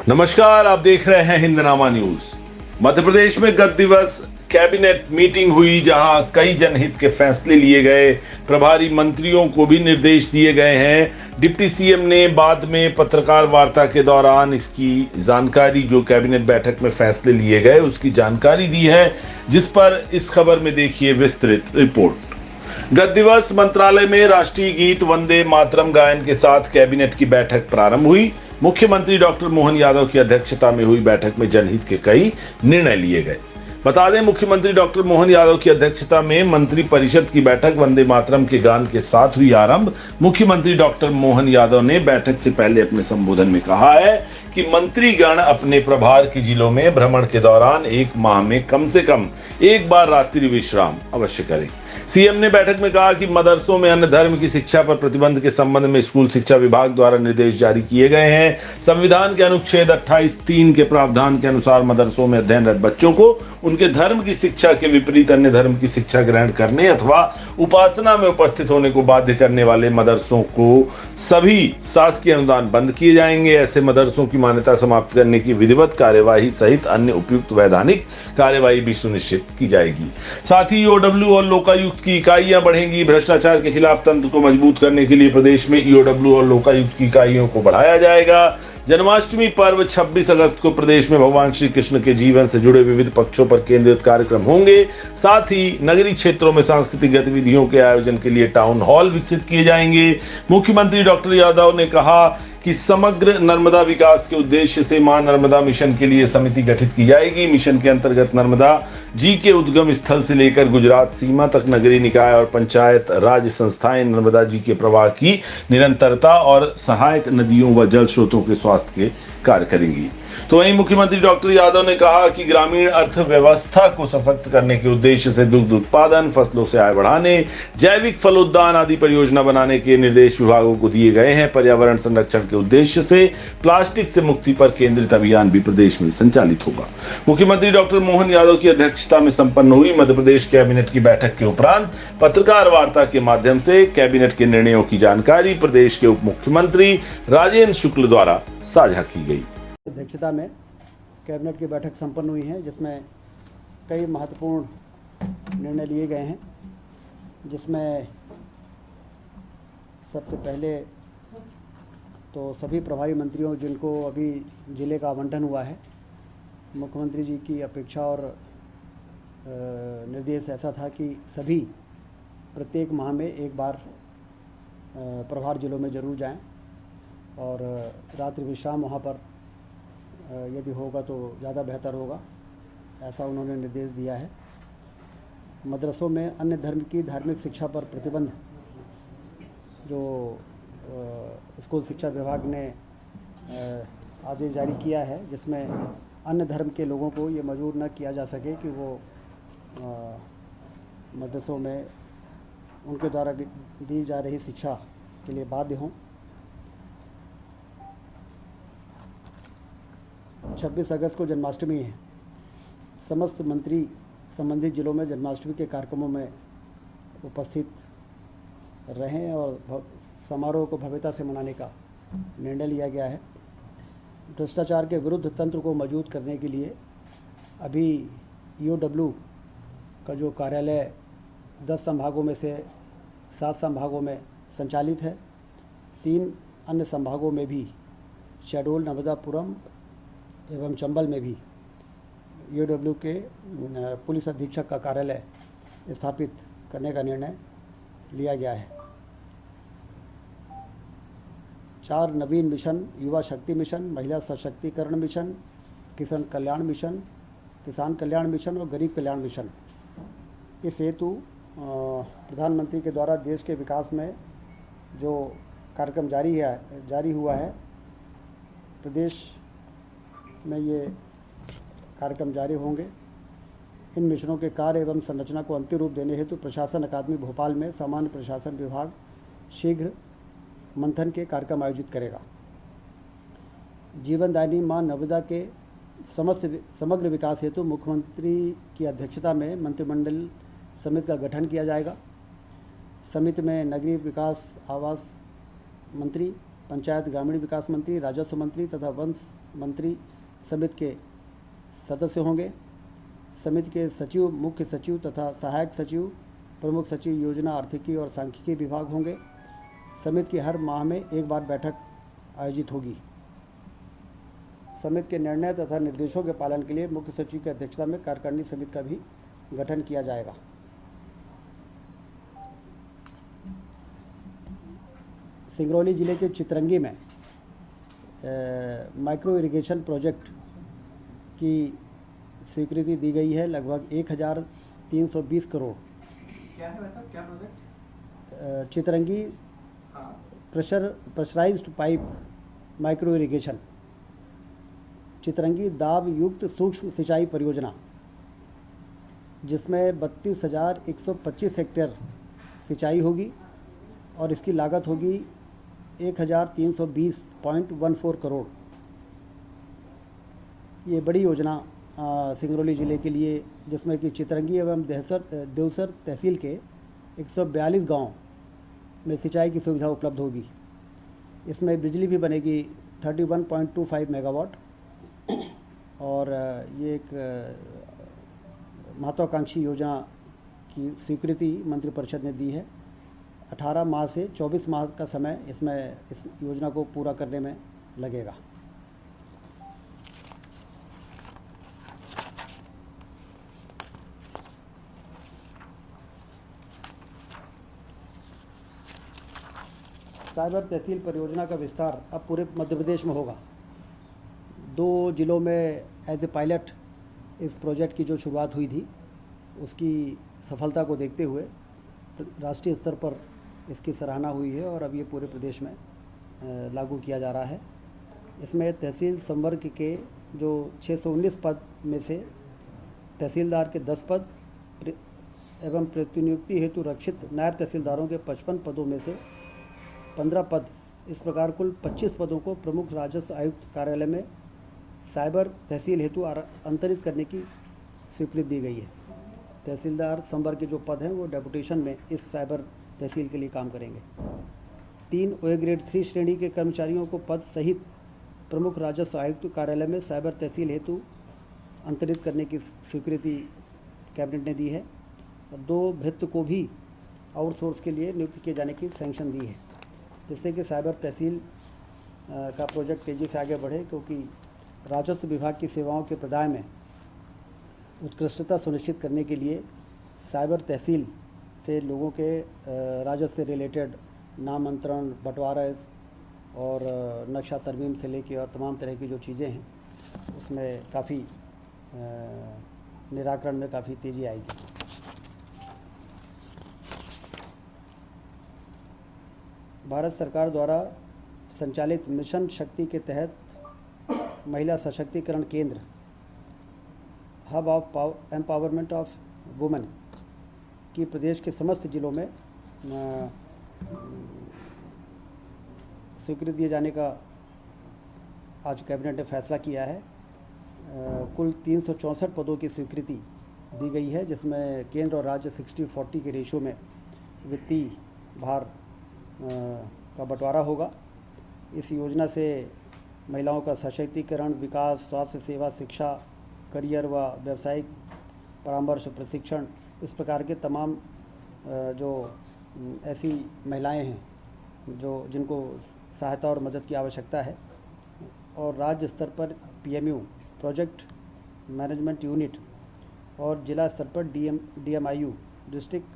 नमस्कार, आप देख रहे हैं हिंदनामा न्यूज। मध्य प्रदेश में गत दिवस कैबिनेट मीटिंग हुई, जहां कई जनहित के फैसले लिए गए। प्रभारी मंत्रियों को भी निर्देश दिए गए हैं। डिप्टी सीएम ने बाद में पत्रकार वार्ता के दौरान इसकी जानकारी, जो कैबिनेट बैठक में फैसले लिए गए उसकी जानकारी दी है, जिस पर इस खबर में देखिए विस्तृत रिपोर्ट। गत दिवस मंत्रालय में राष्ट्रीय गीत वंदे मातरम गायन के साथ कैबिनेट की बैठक प्रारंभ हुई। मुख्यमंत्री डॉक्टर मोहन यादव की अध्यक्षता में हुई बैठक में जनहित के कई निर्णय लिए गए। बता दें, मुख्यमंत्री डॉक्टर मोहन यादव की अध्यक्षता में मंत्री परिषद की बैठक वंदे मातरम के गान के साथ हुई आरंभ। मुख्यमंत्री डॉक्टर मोहन यादव ने बैठक से पहले अपने संबोधन में कहा है कि मंत्रीगण अपने प्रभार के जिलों में भ्रमण के दौरान एक माह में कम से कम एक बार रात्रि विश्राम अवश्य करें। सीएम ने बैठक में कहा कि मदरसों में अन्य धर्म की शिक्षा पर प्रतिबंध के संबंध में स्कूल शिक्षा विभाग द्वारा निर्देश जारी किए गए हैं। संविधान के अनुच्छेद 28(3) के प्रावधान के अनुसार मदरसों में अध्ययनरत बच्चों को उनके धर्म की शिक्षा के विपरीत अन्य धर्म की शिक्षा ग्रहण करने अथवा उपासना में उपस्थित होने को बाध्य करने वाले मदरसों को सभी शासकीय अनुदान बंद किए जाएंगे। ऐसे मदरसों की मान्यता समाप्त करने की विधिवत कार्यवाही सहित अन्य उपयुक्त वैधानिक कार्यवाही भी सुनिश्चित की जाएगी। साथ ही ईओडब्ल्यू और लोकायुक्त की इकाइयां बढ़ेंगी। भ्रष्टाचार के खिलाफ तंत्र को मजबूत करने के लिए प्रदेश में ईओडब्ल्यू और लोकायुक्त की इकाइयों को बढ़ाया जाएगा। जन्माष्टमी पर्व 26 अगस्त को प्रदेश में भगवान श्री कृष्ण के जीवन से जुड़े विविध पक्षों पर केंद्रित कार्यक्रम होंगे। साथ ही नगरीय क्षेत्रों में सांस्कृतिक गतिविधियों के आयोजन के लिए टाउन हॉल विकसित किए जाएंगे। मुख्यमंत्री डॉक्टर यादव ने कहा कि समग्र नर्मदा विकास के उद्देश्य से मां नर्मदा मिशन के लिए समिति गठित की जाएगी। मिशन के अंतर्गत नर्मदा जी के उद्गम स्थल से लेकर गुजरात सीमा तक नगरीय निकाय और पंचायत राज संस्थाएं नर्मदा जी के प्रवाह की निरंतरता और सहायक नदियों व जल स्रोतों के स्वास्थ्य के कार्य करेंगी। तो वहीं मुख्यमंत्री डॉक्टर यादव ने कहा कि ग्रामीण अर्थव्यवस्था को सशक्त करने के उद्देश्य से दुग्ध उत्पादन, फसलों से आय बढ़ाने, जैविक फलोद्यान आदि परियोजना बनाने के निर्देश विभागों को दिए गए हैं। पर्यावरण संरक्षण के उद्देश्य से प्लास्टिक से मुक्ति पर केंद्रित अभियान भी प्रदेश में संचालित होगा। मुख्यमंत्री डॉक्टर मोहन यादव की अध्यक्षता में संपन्न हुई मध्य प्रदेश कैबिनेट की बैठक के उपरांत पत्रकार वार्ता के माध्यम से कैबिनेट के निर्णयों की जानकारी प्रदेश के उप मुख्यमंत्री राजेंद्र शुक्ल द्वारा साझा की गई। अध्यक्षता में कैबिनेट की बैठक संपन्न हुई है, जिसमें कई महत्वपूर्ण निर्णय लिए गए हैं, जिसमें सबसे पहले तो सभी प्रभारी मंत्रियों जिनको अभी जिले का आवंटन हुआ है, मुख्यमंत्री जी की अपेक्षा और निर्देश ऐसा था कि सभी प्रत्येक माह में एक बार प्रभार जिलों में ज़रूर जाएं और रात्रि विश्राम वहाँ पर यदि होगा तो ज़्यादा बेहतर होगा, ऐसा उन्होंने निर्देश दिया है। मदरसों में अन्य धर्म की धार्मिक शिक्षा पर प्रतिबंध जो स्कूल शिक्षा विभाग ने आदेश जारी किया है, जिसमें अन्य धर्म के लोगों को ये मजबूर न किया जा सके कि वो मदरसों में उनके द्वारा दी जा रही शिक्षा के लिए बाध्य हों। 26 अगस्त को जन्माष्टमी है। समस्त मंत्री संबंधित जिलों में जन्माष्टमी के कार्यक्रमों में उपस्थित रहें और समारोह को भव्यता से मनाने का निर्णय लिया गया है। भ्रष्टाचार के विरुद्ध तंत्र को मजबूत करने के लिए अभी ईओडब्ल्यू का जो कार्यालय 10 संभागों में से 7 संभागों में संचालित है, 3 अन्य संभागों में भी शहडोल, नर्मदापुरम एवं चंबल में भी ईओडब्ल्यू के पुलिस अधीक्षक का कार्यालय स्थापित करने का निर्णय लिया गया है। 4 नवीन मिशन, युवा शक्ति मिशन, महिला सशक्तिकरण मिशन, किसान कल्याण मिशन और गरीब कल्याण मिशन, इस हेतु प्रधानमंत्री के द्वारा देश के विकास में जो कार्यक्रम जारी हुआ है, प्रदेश में ये कार्यक्रम जारी होंगे। इन मिशनों के कार्य एवं संरचना को अंतिम रूप देने हेतु प्रशासन अकादमी भोपाल में सामान्य प्रशासन विभाग शीघ्र मंथन के कार्यक्रम आयोजित करेगा। जीवनदायिनी मां नर्मदा के समग्र विकास हेतु मुख्यमंत्री की अध्यक्षता में मंत्रिमंडल समिति का गठन किया जाएगा। समिति में नगरीय विकास आवास मंत्री, पंचायत ग्रामीण विकास मंत्री, राजस्व मंत्री तथा वन मंत्री समिति के सदस्य होंगे। समिति के सचिव, मुख्य सचिव तथा सहायक सचिव, प्रमुख सचिव योजना, आर्थिकी और सांख्यिकी विभाग होंगे। समिति की हर माह में एक बार बैठक आयोजित होगी। समिति के निर्णय तथा निर्देशों के पालन के लिए मुख्य सचिव की अध्यक्षता में कार्यकारिणी समिति का भी गठन किया जाएगा। सिंगरौली जिले के चितरंगी में माइक्रो इरिगेशन प्रोजेक्ट की स्वीकृति दी गई है। लगभग 1320 करोड़। क्या है वैसा, क्या project? Chitrangi pressurised pipe micro irrigation, Chitrangi दाब युक्त सूक्ष्म सिंचाई परियोजना, जिसमें 32,125 हेक्टेयर सिंचाई होगी और इसकी लागत होगी 1320.14 करोड़। ये बड़ी योजना सिंगरौली ज़िले के लिए, जिसमें कि चितरंगी एवं देवसर तहसील के 142 गांव में सिंचाई की सुविधा उपलब्ध होगी। इसमें बिजली भी बनेगी 31.25 मेगावाट और ये एक महत्वाकांक्षी योजना की स्वीकृति मंत्रिपरिषद ने दी है। 18 माह से 24 माह का समय इसमें इस योजना को पूरा करने में लगेगा। साइबर तहसील परियोजना का विस्तार अब पूरे मध्य प्रदेश में होगा। 2 जिलों में एज ए पायलट इस प्रोजेक्ट की जो शुरुआत हुई थी, उसकी सफलता को देखते हुए राष्ट्रीय स्तर पर इसकी सराहना हुई है और अब ये पूरे प्रदेश में लागू किया जा रहा है। इसमें तहसील संवर्ग के जो 619 पद में से तहसीलदार के 10 पद एवं प्रतिनियुक्ति हेतु रक्षित नायब तहसीलदारों के 55 पदों में से 15 पद, इस प्रकार कुल 25 पदों को प्रमुख राजस्व आयुक्त कार्यालय में साइबर तहसील हेतु अंतरित करने की स्वीकृति दी गई है। तहसीलदार संवर्ग के जो पद हैं वो डेपुटेशन में इस साइबर तहसील के लिए काम करेंगे। 3 OA ग्रेड 3 श्रेणी के कर्मचारियों को पद सहित प्रमुख राजस्व आयुक्त कार्यालय में साइबर तहसील हेतु अंतरित करने की स्वीकृति कैबिनेट ने दी है। 2 भृत्य को भी आउटसोर्स के लिए नियुक्त किए जाने की सैंक्शन दी है, जिससे कि साइबर तहसील का प्रोजेक्ट तेज़ी से आगे बढ़े, क्योंकि राजस्व विभाग की सेवाओं के प्रदान में उत्कृष्टता सुनिश्चित करने के लिए साइबर तहसील से लोगों के राजस्व से रिलेटेड नामांतरण, बंटवारा और नक्शा तरमीम से लेके और तमाम तरह की जो चीज़ें हैं उसमें काफ़ी निराकरण में काफ़ी तेज़ी आएगी। भारत सरकार द्वारा संचालित मिशन शक्ति के तहत महिला सशक्तिकरण केंद्र hub of empowerment of women की प्रदेश के समस्त जिलों में स्वीकृति दिए जाने का आज कैबिनेट ने फैसला किया है। कुल 364 पदों की स्वीकृति दी गई है, जिसमें केंद्र और राज्य 60-40 के रेशो में वित्तीय भार का बंटवारा होगा। इस योजना से महिलाओं का सशक्तिकरण, विकास, स्वास्थ्य सेवा, शिक्षा, करियर व व्यावसायिक परामर्श, प्रशिक्षण, इस प्रकार के तमाम जो ऐसी महिलाएं हैं जिनको सहायता और मदद की आवश्यकता है, और राज्य स्तर पर PMU प्रोजेक्ट मैनेजमेंट यूनिट और जिला स्तर पर DMIU district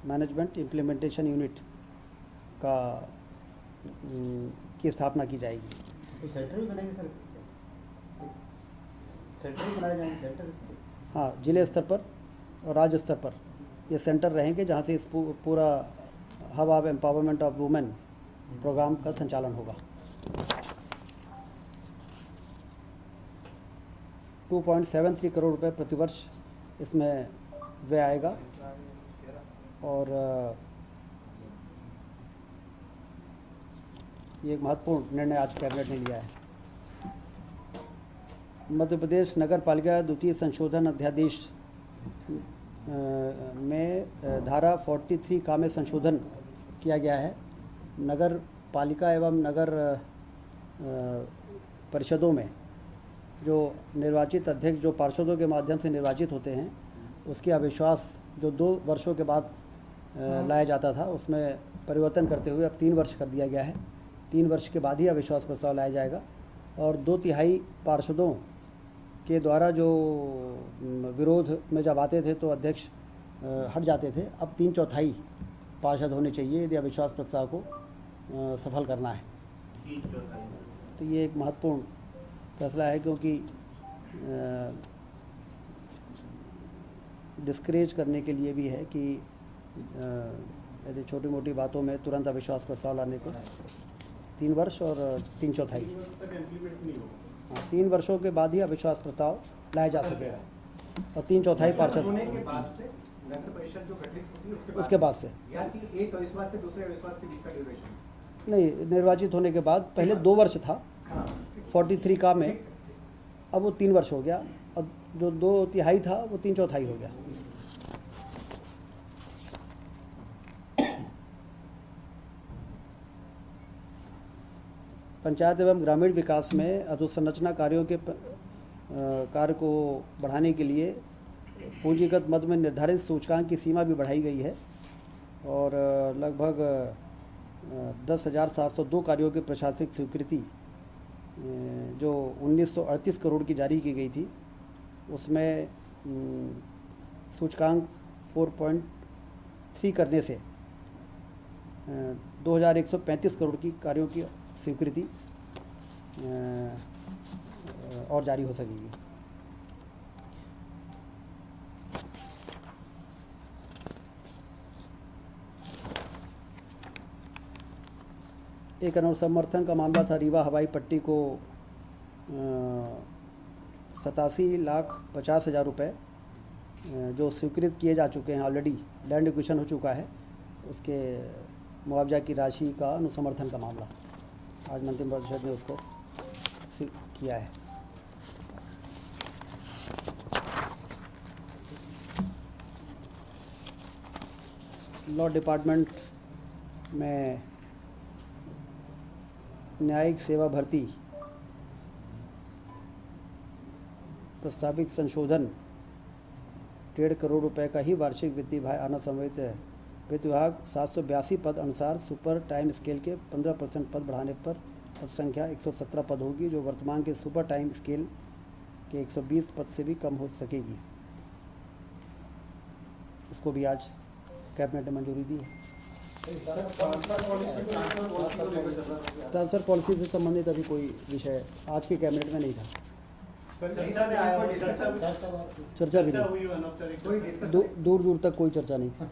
management implementation unit की स्थापना की जाएगी। तो सेंटर भी बनेंगे सर? सेंटर भी बनाए जाएंगे? सेंटर? हाँ, जिले स्तर पर और राज्य स्तर पर ये सेंटर रहेंगे, जहाँ से इस पूरा hub of empowerment of women programme का संचालन होगा। 2.73 करोड़ रुपए प्रतिवर्ष इसमें व्यय आएगा और ये एक महत्वपूर्ण निर्णय आज कैबिनेट ने लिया है। मध्य प्रदेश नगर पालिका द्वितीय संशोधन अध्यादेश में धारा 43 का में संशोधन किया गया है। नगर पालिका एवं नगर परिषदों में जो निर्वाचित अध्यक्ष जो पार्षदों के माध्यम से निर्वाचित होते हैं, उसके अविश्वास जो 2 वर्षों के बाद लाया जाता था, उसमें परिवर्तन करते हुए अब 3 वर्ष कर दिया गया है। 3 वर्ष के बाद ही अविश्वास प्रस्ताव लाया जाएगा और 2/3 पार्षदों के द्वारा जो विरोध में जब आते थे तो अध्यक्ष हट जाते थे। अब 3/4 पार्षद होने चाहिए यदि अविश्वास प्रस्ताव को सफल करना है। तो ये एक महत्वपूर्ण फैसला है, क्योंकि डिस्करेज करने के लिए भी है कि यदि छोटी मोटी बातों में तुरंत अविश्वास प्रस्ताव लाने को 3 वर्ष और 3/4 3 वर्षों के बाद ही अविश्वास प्रस्ताव लाया जा सकेगा और 3/4 पार्षद होने के बाद से नगर परिषद जो गठित होती है उसके बाद से, या कि एक अविश्वास से दूसरे अविश्वास के बीच का ड्यूरेशन? नहीं, निर्वाचित होने के बाद पहले 2 वर्ष था 43 का में, अब वो 3 वर्ष हो गया और जो 2/3 था वो 3/4 हो गया। पंचायत एवं ग्रामीण विकास में अधोसंरचना कार्यों के कार्य को बढ़ाने के लिए पूंजीगत मद में निर्धारित सूचकांक की सीमा भी बढ़ाई गई है और लगभग 10,702 कार्यों की प्रशासनिक स्वीकृति जो 1938 करोड़ की जारी की गई थी, उसमें सूचकांक 4.3 करने से 2,135 करोड़ की कार्यों की स्वीकृति और जारी हो सकेगी। एक अनुसमर्थन का मामला था रीवा हवाई पट्टी को 87,50,000 रुपये जो स्वीकृत किए जा चुके हैं, ऑलरेडी लैंड एक्विजिशन हो चुका है, उसके मुआवजा की राशि का अनुसमर्थन का मामला आज मंत्रिपरिषद ने उसको किया है। लॉ डिपार्टमेंट में न्यायिक सेवा भर्ती प्रस्तावित संशोधन 1.5 करोड़ रुपए का ही वार्षिक वित्तीय भार आना संभावित है। वित्त विभाग 782 पद अनुसार सुपर टाइम स्केल के 15% पद बढ़ाने पर पद संख्या 117 पद होगी, जो वर्तमान के सुपर टाइम स्केल के 120 पद से भी कम हो सकेगी। इसको भी आज कैबिनेट ने मंजूरी दी है। ट्रांसफर पॉलिसी से संबंधित अभी कोई विषय आज के कैबिनेट में नहीं था, चर्चा भी नहीं, दूर दूर तक कोई चर्चा नहीं थी।